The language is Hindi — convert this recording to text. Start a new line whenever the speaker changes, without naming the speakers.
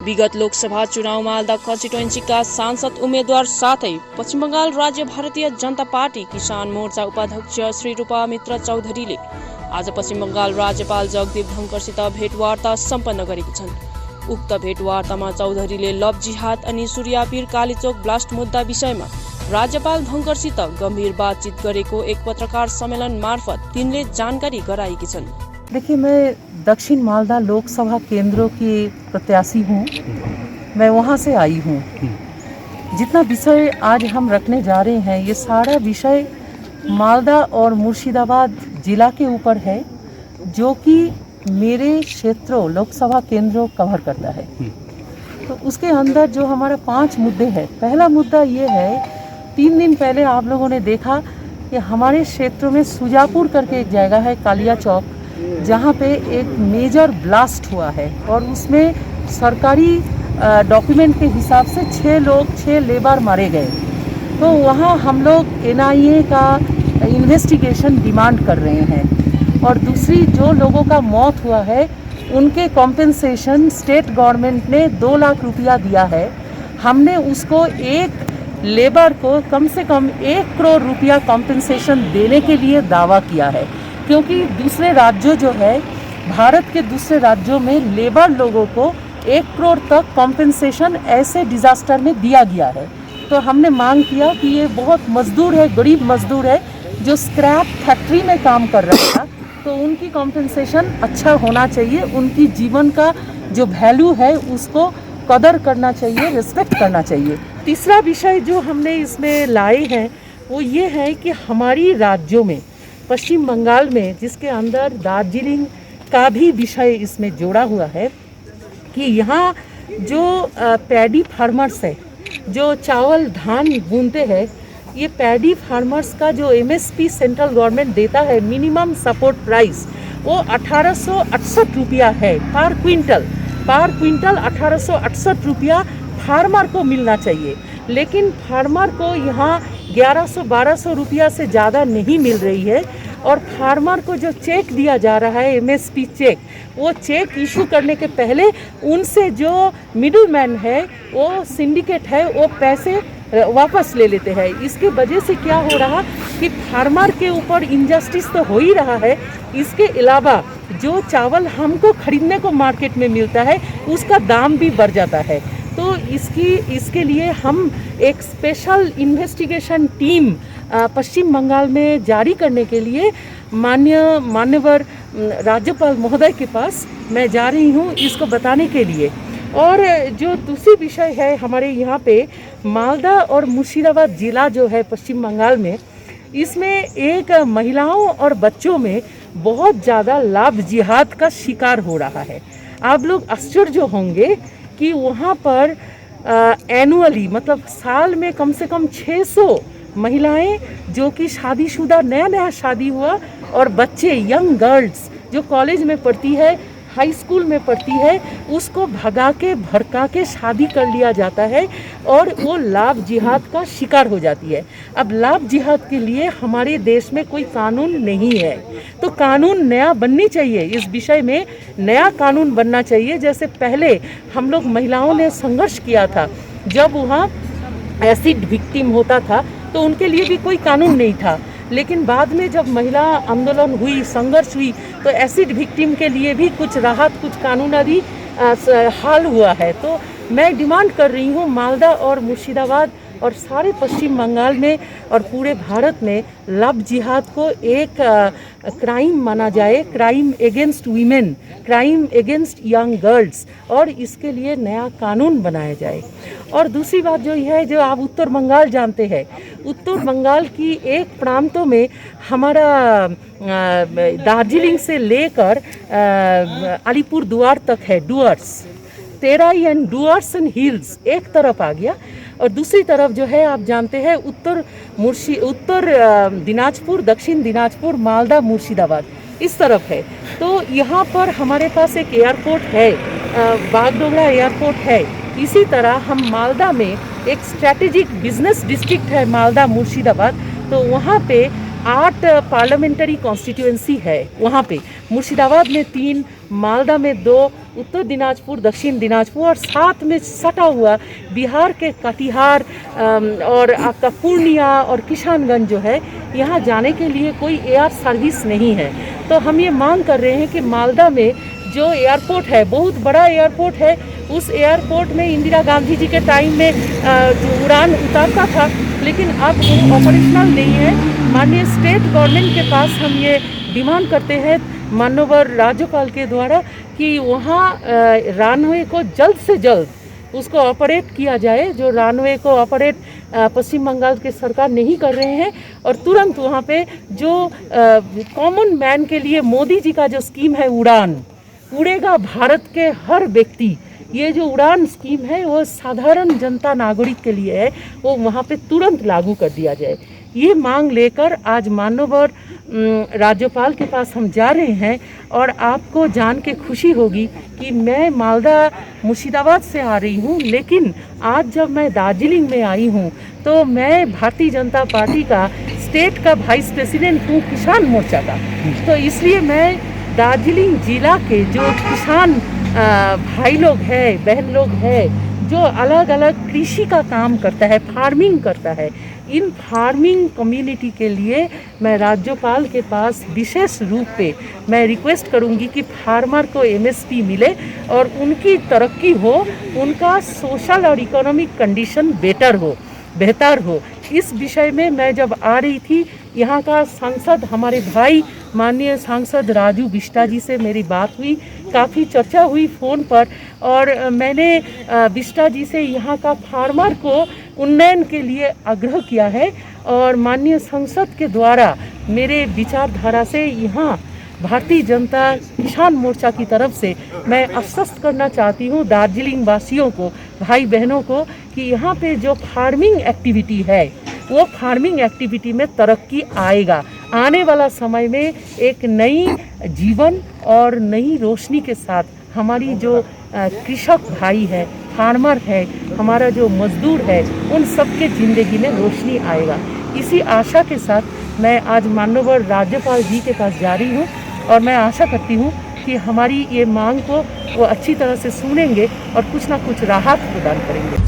विगत लोकसभा चुनाव मालदा कन्स्टिट्युएन्सीका सांसद उम्मेद्वार साथै पश्चिम बंगाल राज्य भारतीय जनता पार्टी किसान मोर्चा उपाध्यक्ष श्री रूपामित्र चौधरीले आज पश्चिम बंगाल राज्यपाल जगदीप धनखडसित भेटवार्ता सम्पन्न गरेकी छन्। उक्त भेटवार्तामा चौधरीले लभ जिहाद अनि सूर्यापीर कालीचोक ब्लास्ट मुद्दा विषयमा राज्यपाल धनखडसित गम्भीर बातचित गरेको एक पत्रकार सम्मेलन मार्फत तिनले जानकारी गराएकी छन्।
देखिए, मैं दक्षिण मालदा लोकसभा केंद्रों की प्रत्याशी हूँ। मैं वहाँ से आई हूँ। जितना विषय आज हम रखने जा रहे हैं, ये सारा विषय मालदा और मुर्शिदाबाद जिला के ऊपर है, जो कि मेरे क्षेत्रों लोकसभा केंद्रों कवर करता है। तो उसके अंदर जो हमारा 5 मुद्दे हैं, पहला मुद्दा ये है, 3 दिन पहले आप लोगों ने देखा कि हमारे क्षेत्रों में सुजापुर करके एक जगह है, कालिया चौक, जहाँ पे एक मेजर ब्लास्ट हुआ है और उसमें सरकारी डॉक्यूमेंट के हिसाब से 6 लेबर मारे गए। तो वहाँ हम लोग NIA का इन्वेस्टिगेशन डिमांड कर रहे हैं। और दूसरी, जो लोगों का मौत हुआ है उनके कॉम्पेंसेशन स्टेट गवर्नमेंट ने 2 लाख रुपया दिया है। हमने उसको एक लेबर को कम से कम 1 करोड़ रुपया कॉम्पेंसेशन देने के लिए दावा किया है, क्योंकि दूसरे राज्यों जो है, भारत के दूसरे राज्यों में लेबर लोगों को 1 करोड़ तक कॉम्पेंसेशन ऐसे डिजास्टर में दिया गया है। तो हमने मांग किया कि ये बहुत मजदूर है, गरीब मजदूर है, जो स्क्रैप फैक्ट्री में काम कर रहा था, तो उनकी कॉम्पेंसेशन अच्छा होना चाहिए। उनकी जीवन का जो वैल्यू है उसको कदर करना चाहिए, रिस्पेक्ट करना चाहिए। तीसरा विषय जो हमने इसमें लाए हैं वो ये है कि हमारी राज्यों में, पश्चिम बंगाल में, जिसके अंदर दार्जिलिंग का भी विषय इसमें जोड़ा हुआ है, कि यहाँ जो पैडी फार्मर्स है, जो चावल धान बुनते हैं, ये पैडी फार्मर्स का जो MSP सेंट्रल गवर्नमेंट देता है, मिनिमम सपोर्ट प्राइस, वो 1868 रुपया है पर क्विंटल 1868 रुपया फार्मर को मिलना चाहिए। लेकिन फार्मर को यहाँ 1100-1200 रुपया से ज़्यादा नहीं मिल रही है। और फार्मर को जो चेक दिया जा रहा है, MSP चेक, वो चेक इशू करने के पहले उनसे जो मिडिल मैन है, वो सिंडिकेट है, वो पैसे वापस ले लेते हैं। इसके वजह से क्या हो रहा कि फार्मर के ऊपर इनजस्टिस तो हो ही रहा है। इसके अलावा जो चावल हमको खरीदने को मार्केट में मिलता है, उसका दाम भी बढ़ जाता है। तो इसके लिए हम एक स्पेशल इन्वेस्टिगेशन टीम पश्चिम बंगाल में जारी करने के लिए माननीय राज्यपाल महोदय के पास मैं जा रही हूँ, इसको बताने के लिए। और जो दूसरी विषय है हमारे यहाँ पे, मालदा और मुर्शिदाबाद जिला जो है पश्चिम बंगाल में, इसमें एक महिलाओं और बच्चों में बहुत ज़्यादा लव जिहाद का शिकार हो रहा है। आप लोग आश्चर्य होंगे कि वहाँ पर एनुअली, मतलब साल में कम से कम 600 महिलाएं जो कि शादीशुदा, नया शादी हुआ, और बच्चे, यंग गर्ल्स जो कॉलेज में पढ़ती है, हाई स्कूल में पढ़ती है, उसको भगा के भड़का के शादी कर लिया जाता है और वो लव जिहाद का शिकार हो जाती है। अब लव जिहाद के लिए हमारे देश में कोई कानून नहीं है, तो कानून नया बननी चाहिए। इस विषय में नया कानून बनना चाहिए। जैसे पहले हम लोग महिलाओं ने संघर्ष किया था, जब वहाँ एसिड विक्टिम होता था तो उनके लिए भी कोई कानून नहीं था। लेकिन बाद में जब महिला आंदोलन हुई, संघर्ष हुई, तो एसिड विक्टिम के लिए भी कुछ राहत, कुछ कानूनी हाल हुआ है। तो मैं डिमांड कर रही हूँ, मालदा और मुर्शिदाबाद और सारे पश्चिम बंगाल में और पूरे भारत में लव जिहाद को एक क्राइम माना जाए, crime against women, crime against young girls, और इसके लिए नया कानून बनाया जाए। और दूसरी बात जो है, जो आप उत्तर बंगाल जानते हैं, उत्तर बंगाल की एक प्रांतों में हमारा दार्जिलिंग से लेकर अलीपुर द्वार तक है, doors, Terai and doors and hills एक तरफ आ गया, और दूसरी तरफ जो है आप जानते हैं उत्तर दिनाजपुर, दक्षिण दिनाजपुर, मालदा, मुर्शिदाबाद इस तरफ है। तो यहाँ पर हमारे पास एक एयरपोर्ट है, बागडोगरा एयरपोर्ट है। इसी तरह हम मालदा में एक स्ट्रैटेजिक बिजनेस डिस्ट्रिक्ट है, मालदा मुर्शिदाबाद, तो वहाँ पे 8 पार्लियामेंट्री कॉन्स्टिट्यूएंसी है। वहाँ पे मुर्शिदाबाद में 3, मालदा में 2, उत्तर दिनाजपुर, दक्षिण दिनाजपुर और साथ में सटा हुआ बिहार के कटिहार और आपका पूर्णिया और किशनगंज जो है, यहाँ जाने के लिए कोई एयर सर्विस नहीं है। तो हम ये मांग कर रहे हैं कि मालदा में जो एयरपोर्ट है, बहुत बड़ा एयरपोर्ट है, उस एयरपोर्ट में इंदिरा गांधी जी के टाइम में जो उड़ान उतारता था, लेकिन अब वो ऑपरेशनल नहीं है। माननीय स्टेट गवर्नमेंट के पास हम ये डिमांड करते हैं माननीय राज्यपाल के द्वारा कि वहाँ रनवे को जल्द से जल्द उसको ऑपरेट किया जाए। जो रनवे को ऑपरेट पश्चिम बंगाल के सरकार नहीं कर रहे हैं, और तुरंत वहाँ पे जो कॉमन मैन के लिए मोदी जी का जो स्कीम है उड़ान, उड़ेगा भारत के हर व्यक्ति, ये जो उड़ान स्कीम है वो साधारण जनता नागरिक के लिए है, वो वहाँ पे तुरंत लागू कर दिया जाए। ये मांग लेकर आज माननीय राज्यपाल के पास हम जा रहे हैं। और आपको जान के खुशी होगी कि मैं मालदा मुर्शिदाबाद से आ रही हूँ, लेकिन आज जब मैं दार्जिलिंग में आई हूँ तो मैं भारतीय जनता पार्टी का स्टेट का वाइस प्रेसिडेंट हूँ किसान मोर्चा का। तो इसलिए मैं दार्जिलिंग जिला के जो किसान भाई लोग हैं, बहन लोग हैं, जो अलग अलग कृषि का काम करता है, फार्मिंग करता है, इन फार्मिंग कम्युनिटी के लिए मैं राज्यपाल के पास विशेष रूप पे मैं रिक्वेस्ट करूंगी कि फार्मर को एमएसपी मिले और उनकी तरक्की हो, उनका सोशल और इकोनॉमिक कंडीशन बेहतर हो। इस विषय में मैं जब आ रही थी, यहाँ का सांसद हमारे भाई माननीय सांसद राजू बिष्टा जी से मेरी बात हुई, काफ़ी चर्चा हुई फ़ोन पर, और मैंने बिष्टा जी से यहाँ का फार्मर को उन्नयन के लिए आग्रह किया है। और माननीय संसद के द्वारा मेरे विचारधारा से यहाँ भारतीय जनता किसान मोर्चा की तरफ से मैं आश्वस्त करना चाहती हूँ दार्जिलिंग वासियों को, भाई बहनों को, कि यहाँ पे जो फार्मिंग एक्टिविटी है वो फार्मिंग एक्टिविटी में तरक्की आएगा। आने वाला समय में एक नई जीवन और नई रोशनी के साथ हमारी जो कृषक भाई है, फार्मर है, हमारा जो मजदूर है, उन सबके ज़िंदगी में रोशनी आएगा। इसी आशा के साथ मैं आज माननीय राज्यपाल जी के पास जा रही हूँ, और मैं आशा करती हूँ कि हमारी ये मांग को वो अच्छी तरह से सुनेंगे और कुछ ना कुछ राहत प्रदान करेंगे।